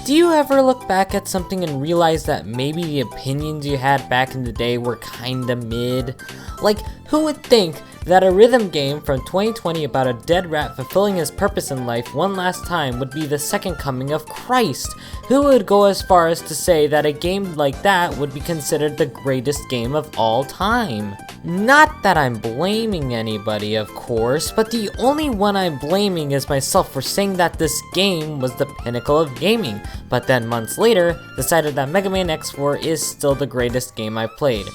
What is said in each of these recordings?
Do you ever look back at something and realize that maybe the opinions you had back in the day were kinda mid? Like, who would think that a rhythm game from 2020 about a dead rat fulfilling his purpose in life one last time would be the second coming of Christ? Who would go as far as to say that a game like that would be considered the greatest game of all time? Not that I'm blaming anybody, of course, but the only one I'm blaming is myself for saying that this game was the pinnacle of gaming, but then months later, decided that Mega Man X4 is still the greatest game I've played.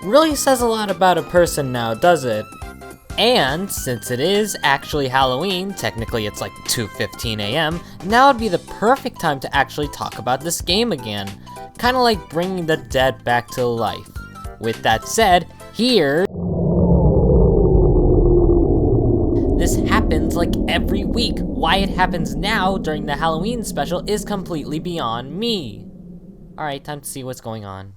Really says a lot about a person now, does it? And since it is actually Halloween, technically it's like 2:15 a.m., now would be the perfect time to actually talk about this game again. Kinda like bringing the dead back to life. With that said, here... This happens like every week. Why it happens now during the Halloween special is completely beyond me. Alright, time to see what's going on.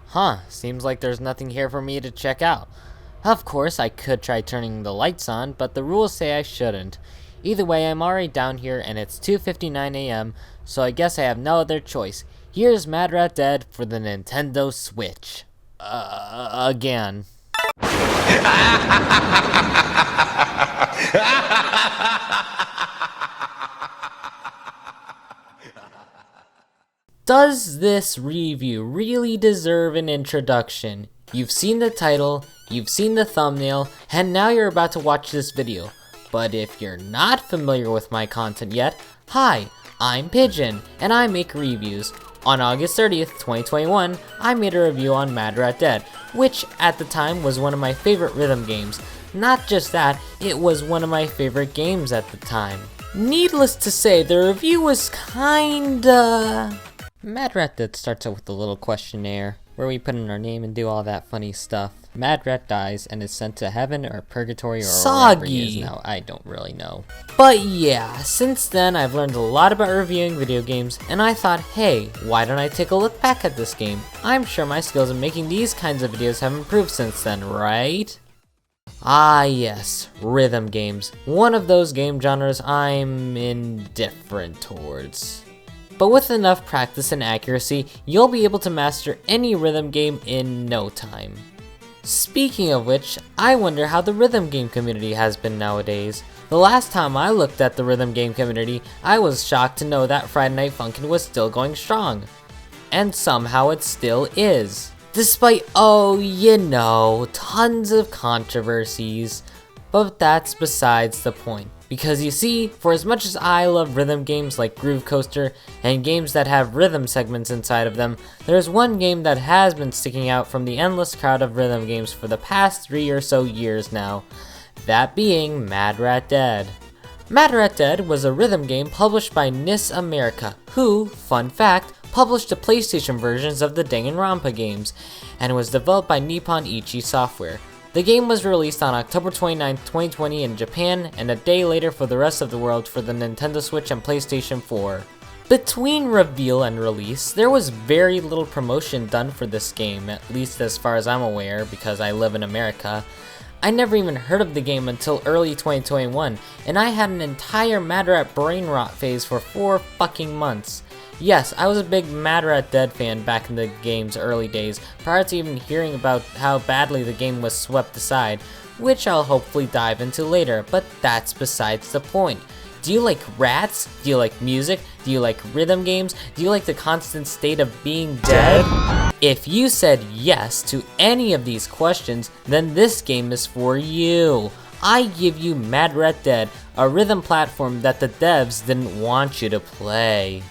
Huh, seems like there's nothing here for me to check out. Of course, I could try turning the lights on, but the rules say I shouldn't. Either way, I'm already down here and it's 2:59 a.m., so I guess I have no other choice. Here's Mad Rat Dead for the Nintendo Switch. Again. Does this review really deserve an introduction? You've seen the title, you've seen the thumbnail, and now you're about to watch this video. But if you're not familiar with my content yet, hi, I'm Pigeon, and I make reviews. On August 30th, 2021, I made a review on Mad Rat Dead, which at the time was one of my favorite rhythm games. Not just that, it was one of my favorite games at the time. Needless to say, the review was kinda... Mad Rat Dead starts out with a little questionnaire, where we put in our name and do all that funny stuff. Mad Rat dies and is sent to heaven or purgatory or wherever he is now. I don't really know. But yeah, since then I've learned a lot about reviewing video games, and I thought, hey, why don't I take a look back at this game? I'm sure my skills in making these kinds of videos have improved since then, right? Ah yes, rhythm games. One of those game genres I'm indifferent towards. But with enough practice and accuracy, you'll be able to master any rhythm game in no time. Speaking of which, I wonder how the rhythm game community has been nowadays. The last time I looked at the rhythm game community, I was shocked to know that Friday Night Funkin' was still going strong. And somehow it still is. Despite, oh, you know, tons of controversies. But that's besides the point. Because you see, for as much as I love rhythm games like Groove Coaster and games that have rhythm segments inside of them, there's one game that has been sticking out from the endless crowd of rhythm games for the past 3 or so years now. That being Mad Rat Dead. Mad Rat Dead was a rhythm game published by NIS America, who, fun fact, published the PlayStation versions of the Danganronpa games, and was developed by Nippon Ichi Software. The game was released on October 29, 2020 in Japan, and a day later for the rest of the world for the Nintendo Switch and PlayStation 4. Between reveal and release, there was very little promotion done for this game, at least as far as I'm aware, because I live in America. I never even heard of the game until early 2021, and I had an entire Mad Rat brain rot phase for 4 fucking months. Yes, I was a big Mad Rat Dead fan back in the game's early days, prior to even hearing about how badly the game was swept aside, which I'll hopefully dive into later, but that's besides the point. Do you like rats? Do you like music? Do you like rhythm games? Do you like the constant state of being dead? If you said yes to any of these questions, then this game is for you. I give you Mad Rat Dead, a rhythm platform that the devs didn't want you to play.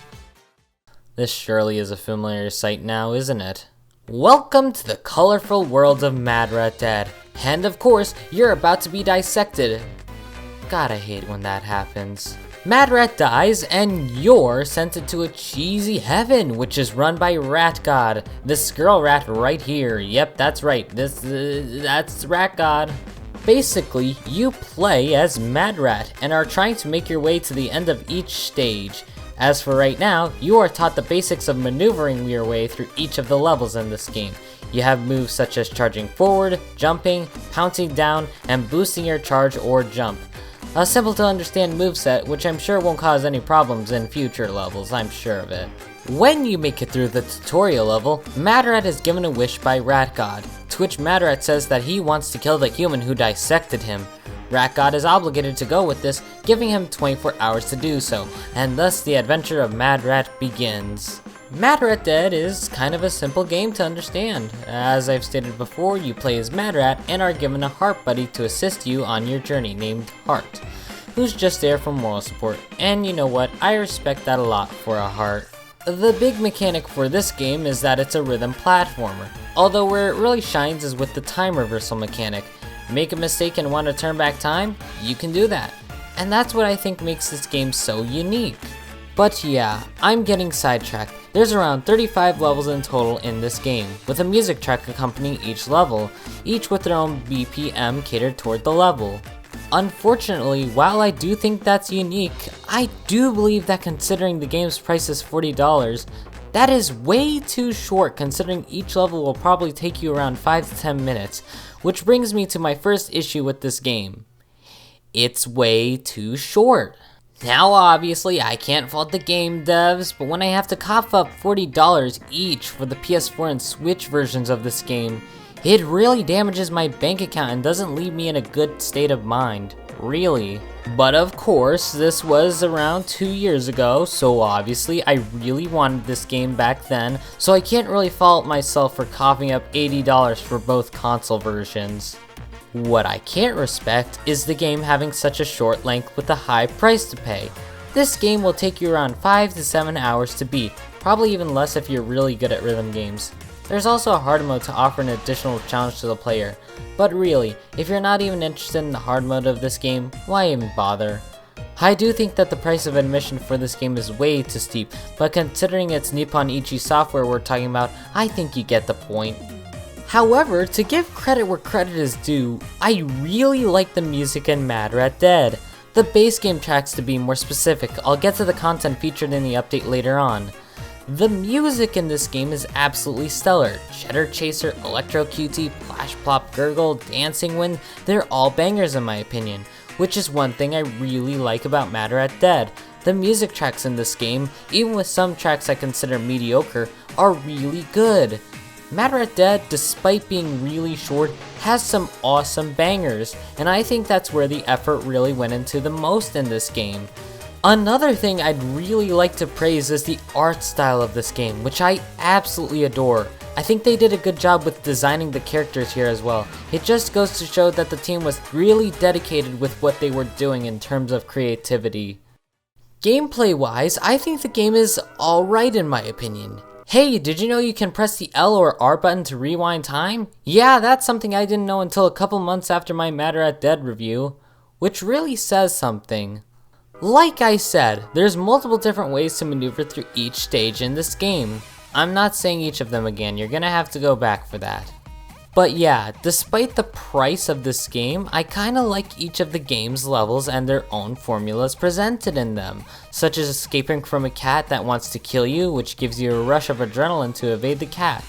This surely is a familiar sight now, isn't it? Welcome to the colorful world of Mad Rat Dead. And of course, you're about to be dissected. God, I hate when that happens. Mad Rat dies, and you're sent into a cheesy heaven, which is run by Rat God. This girl rat right here. Yep, that's right. That's Rat God. Basically, you play as Mad Rat, and are trying to make your way to the end of each stage. As for right now, you are taught the basics of maneuvering your way through each of the levels in this game. You have moves such as charging forward, jumping, pouncing down, and boosting your charge or jump. A simple to understand moveset, which I'm sure won't cause any problems in future levels, I'm sure of it. When you make it through the tutorial level, Madrat is given a wish by Rat God, to which Madrat says that he wants to kill the human who dissected him. Rat God is obligated to go with this, giving him 24 hours to do so, and thus the adventure of Madrat begins. Madrat Dead is kind of a simple game to understand. As I've stated before, you play as Madrat and are given a heart buddy to assist you on your journey named Heart, who's just there for moral support, and you know what, I respect that a lot for a heart. The big mechanic for this game is that it's a rhythm platformer, although where it really shines is with the time reversal mechanic. Make a mistake and want to turn back time? You can do that. And that's what I think makes this game so unique. But yeah, I'm getting sidetracked. There's around 35 levels in total in this game, with a music track accompanying each level, each with their own BPM catered toward the level. Unfortunately, while I do think that's unique, I do believe that considering the game's price is $40, that is way too short considering each level will probably take you around 5 to 10 minutes, which brings me to my first issue with this game. It's way too short. Now obviously I can't fault the game devs, but when I have to cough up $40 each for the PS4 and Switch versions of this game, it really damages my bank account and doesn't leave me in a good state of mind, really. But of course, this was around 2 years ago, so obviously I really wanted this game back then, so I can't really fault myself for coughing up $80 for both console versions. What I can't respect is the game having such a short length with a high price to pay. This game will take you around 5 to 7 hours to beat, probably even less if you're really good at rhythm games. There's also a hard mode to offer an additional challenge to the player, but really, if you're not even interested in the hard mode of this game, why even bother? I do think that the price of admission for this game is way too steep, but considering it's Nippon Ichi software we're talking about, I think you get the point. However, to give credit where credit is due, I really like the music in Madrat Dead. The base game tracks to be more specific, I'll get to the content featured in the update later on. The music in this game is absolutely stellar. Cheddar Chaser, Electro QT, Flash Plop Gurgle, Dancing Wind, they're all bangers in my opinion, which is one thing I really like about Madrat Dead. The music tracks in this game, even with some tracks I consider mediocre, are really good. Madrat Dead, despite being really short, has some awesome bangers, and I think that's where the effort really went into the most in this game. Another thing I'd really like to praise is the art style of this game, which I absolutely adore. I think they did a good job with designing the characters here as well. It just goes to show that the team was really dedicated with what they were doing in terms of creativity. Gameplay wise, I think the game is alright in my opinion. Hey, did you know you can press the L or R button to rewind time? Yeah, that's something I didn't know until a couple months after my Madrat Dead review, which really says something. Like I said, there's multiple different ways to maneuver through each stage in this game. I'm not saying each of them again, you're gonna have to go back for that. But yeah, despite the price of this game, I kinda like each of the game's levels and their own formulas presented in them, such as escaping from a cat that wants to kill you, which gives you a rush of adrenaline to evade the cat.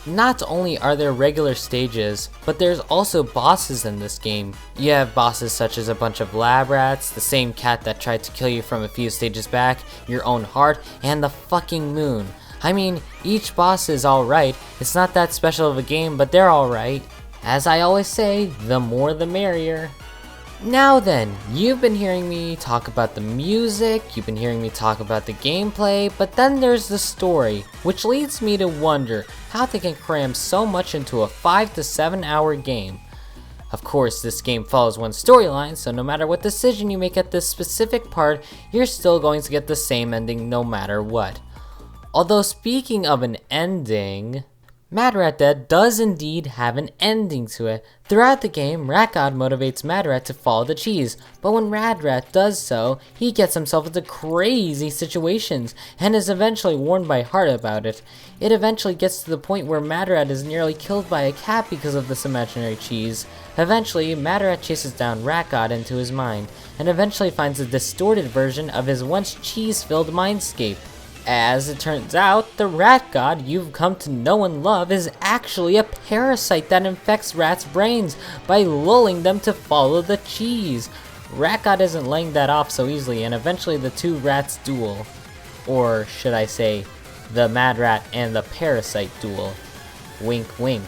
Not only are there regular stages, but there's also bosses in this game. You have bosses such as a bunch of lab rats, the same cat that tried to kill you from a few stages back, your own heart, and the fucking moon. I mean, each boss is alright, it's not that special of a game, but they're alright. As I always say, the more the merrier. Now then, you've been hearing me talk about the music, you've been hearing me talk about the gameplay, but then there's the story, which leads me to wonder how they can cram so much into a 5 to 7 hour game. Of course, this game follows one storyline, so no matter what decision you make at this specific part, you're still going to get the same ending no matter what. Although speaking of an ending, Madrat Dead does indeed have an ending to it. Throughout the game, Rat God motivates Madrat to follow the cheese, but when Madrat does so, he gets himself into crazy situations, and is eventually warned by Heart about it. It eventually gets to the point where Madrat is nearly killed by a cat because of this imaginary cheese. Eventually, Madrat chases down Rat God into his mind, and eventually finds a distorted version of his once cheese-filled mindscape. As it turns out, the rat god you've come to know and love is actually a parasite that infects rats' brains by lulling them to follow the cheese. Rat God isn't laying that off so easily, and eventually the two rats duel. Or should I say, the Mad Rat and the Parasite duel. Wink wink.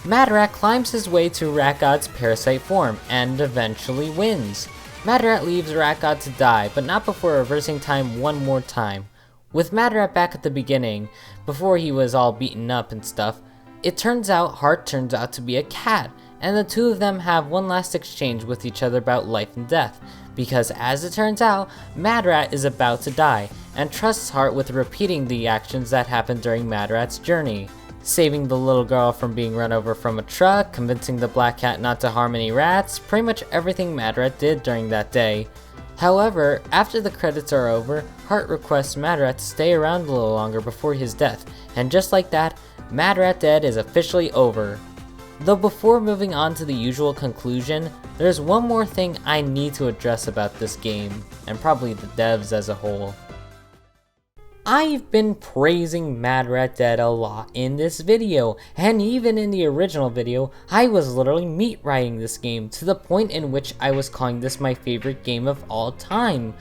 Mad Rat climbs his way to Rat God's parasite form, and eventually wins. Mad Rat leaves Rat God to die, but not before reversing time one more time. With Mad Rat back at the beginning, before he was all beaten up and stuff, it turns out Hart turns out to be a cat, and the two of them have one last exchange with each other about life and death, because as it turns out, Mad Rat is about to die, and trusts Hart with repeating the actions that happened during Mad Rat's journey. Saving the little girl from being run over from a truck, convincing the black cat not to harm any rats, pretty much everything Mad Rat did during that day. However, after the credits are over, Hart requests Mad Rat to stay around a little longer before his death, and just like that, Mad Rat Dead is officially over. Though before moving on to the usual conclusion, there's one more thing I need to address about this game, and probably the devs as a whole. I've been praising Mad Rat Dead a lot in this video, and even in the original video, I was literally meat riding this game to the point in which I was calling this my favorite game of all time.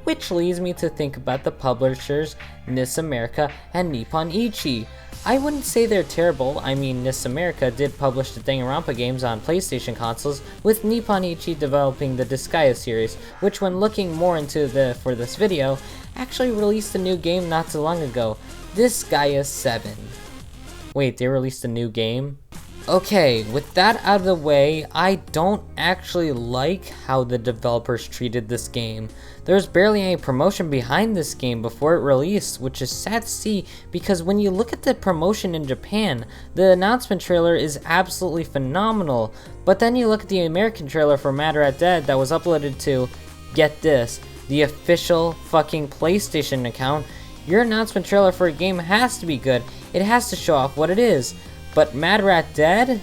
Which leads me to think about the publishers NIS America and Nippon Ichi. I wouldn't say they're terrible. I mean, NIS America did publish the Danganronpa games on PlayStation consoles, with Nippon Ichi developing the Disgaea series, which when looking more into for this video, actually released a new game not too long ago, Disgaea 7. Wait, they released a new game? Okay, with that out of the way, I don't actually like how the developers treated this game. There's barely any promotion behind this game before it released, which is sad to see because when you look at the promotion in Japan, the announcement trailer is absolutely phenomenal, but then you look at the American trailer for Mad Rat Dead that was uploaded to, get this, the official fucking PlayStation account. Your announcement trailer for a game has to be good, it has to show off what it is. But Mad Rat Dead?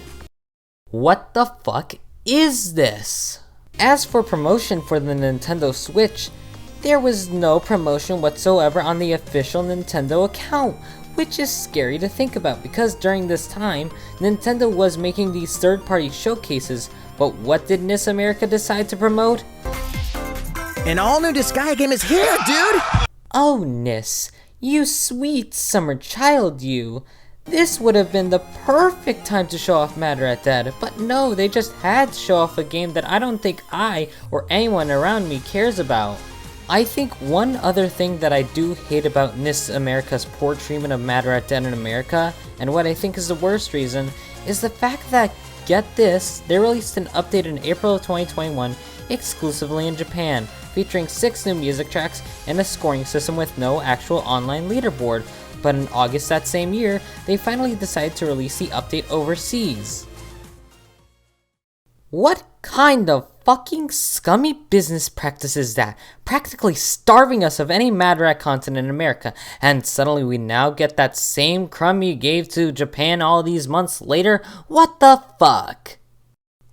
What the fuck is this? As for promotion for the Nintendo Switch, there was no promotion whatsoever on the official Nintendo account, which is scary to think about because during this time, Nintendo was making these third-party showcases, but what did NIS America decide to promote? An all-new Disgaea game is here, dude! Oh, NIS, you sweet summer child, you. This would have been the perfect time to show off Mad Rat Dead, but no, they just had to show off a game that I don't think I or anyone around me cares about. I think one other thing that I do hate about NIS America's poor treatment of Mad Rat Dead in America, and what I think is the worst reason, is the fact that, get this, they released an update in April of 2021 exclusively in Japan, featuring 6 new music tracks and a scoring system with no actual online leaderboard. But in August that same year, they finally decided to release the update overseas. What kind of fucking scummy business practice is that? Practically starving us of any Mad Rat content in America, and suddenly we now get that same crumb you gave to Japan all these months later? What the fuck?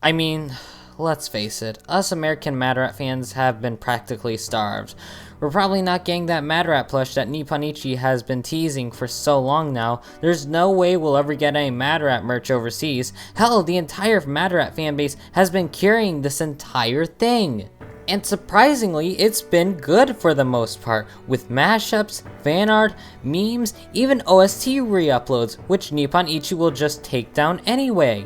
I mean, let's face it, us American Mad Rat fans have been practically starved. We're probably not getting that Mad Rat plush that Nippon Ichi has been teasing for so long now. There's no way we'll ever get any Mad Rat merch overseas. Hell, the entire Mad Rat fanbase has been carrying this entire thing. And surprisingly, it's been good for the most part, with mashups, fan art, memes, even OST re-uploads, which Nippon Ichi will just take down anyway.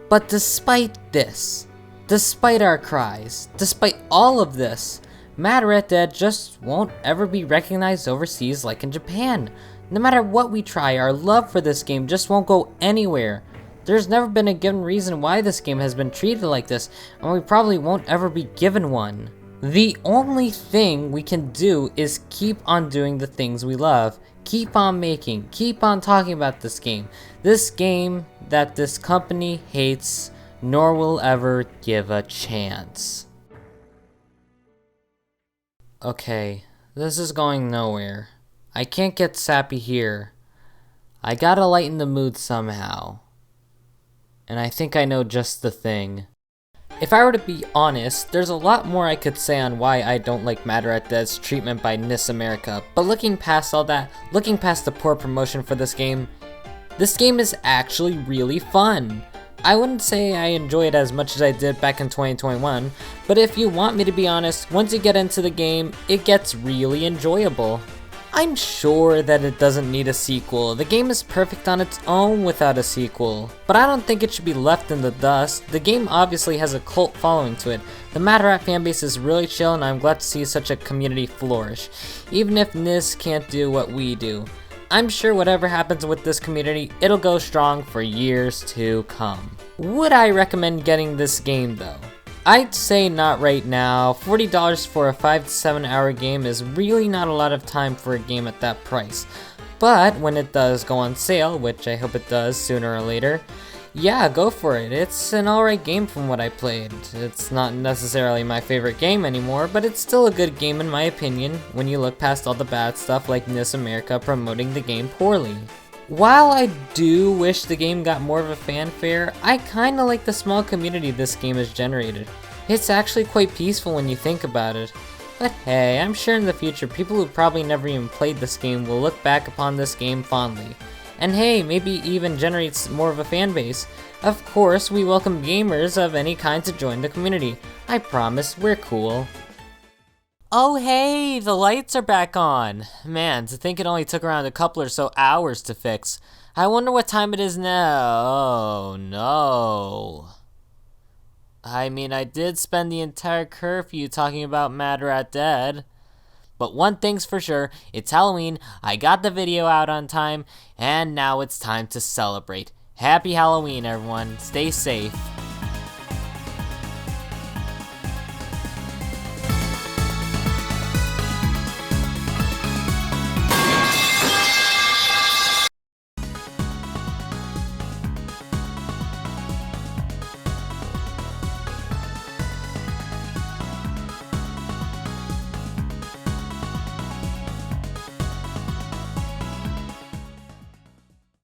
But despite this, despite our cries, despite all of this, Mad Rat Dead just won't ever be recognized overseas like in Japan. No matter what we try, our love for this game just won't go anywhere. There's never been a given reason why this game has been treated like this, and we probably won't ever be given one. The only thing we can do is keep on doing the things we love. Keep on making, keep on talking about this game. This game that this company hates, nor will ever give a chance. Okay, this is going nowhere. I can't get sappy here. I gotta lighten the mood somehow. And I think I know just the thing. If I were to be honest, there's a lot more I could say on why I don't like Mad Rat Dead's treatment by NIS America, but looking past all that, looking past the poor promotion for this game is actually really fun. I wouldn't say I enjoy it as much as I did back in 2021, but if you want me to be honest, once you get into the game, it gets really enjoyable. I'm sure that it doesn't need a sequel. The game is perfect on its own without a sequel, but I don't think it should be left in the dust. The game obviously has a cult following to it. The Mad Rat fanbase is really chill, and I'm glad to see such a community flourish, even if NIS can't do what we do. I'm sure whatever happens with this community, it'll go strong for years to come. Would I recommend getting this game though? I'd say not right now. $40 for a 5 to 7 hour game is really not a lot of time for a game at that price. But when it does go on sale, which I hope it does sooner or later, yeah, go for it. It's an alright game from what I played. It's not necessarily my favorite game anymore, but it's still a good game in my opinion when you look past all the bad stuff like NIS America promoting the game poorly. While I do wish the game got more of a fanfare, I kinda like the small community this game has generated. It's actually quite peaceful when you think about it. But hey, I'm sure in the future people who probably never even played this game will look back upon this game fondly. And hey, maybe even generates more of a fan base. Of course, we welcome gamers of any kind to join the community. I promise, we're cool. Oh hey, the lights are back on. Man, to think it only took around a couple or so hours to fix. I wonder what time it is now. Oh no. I mean, I did spend the entire curfew talking about Mad Rat Dead. But one thing's for sure, it's Halloween, I got the video out on time, and now it's time to celebrate. Happy Halloween everyone, stay safe.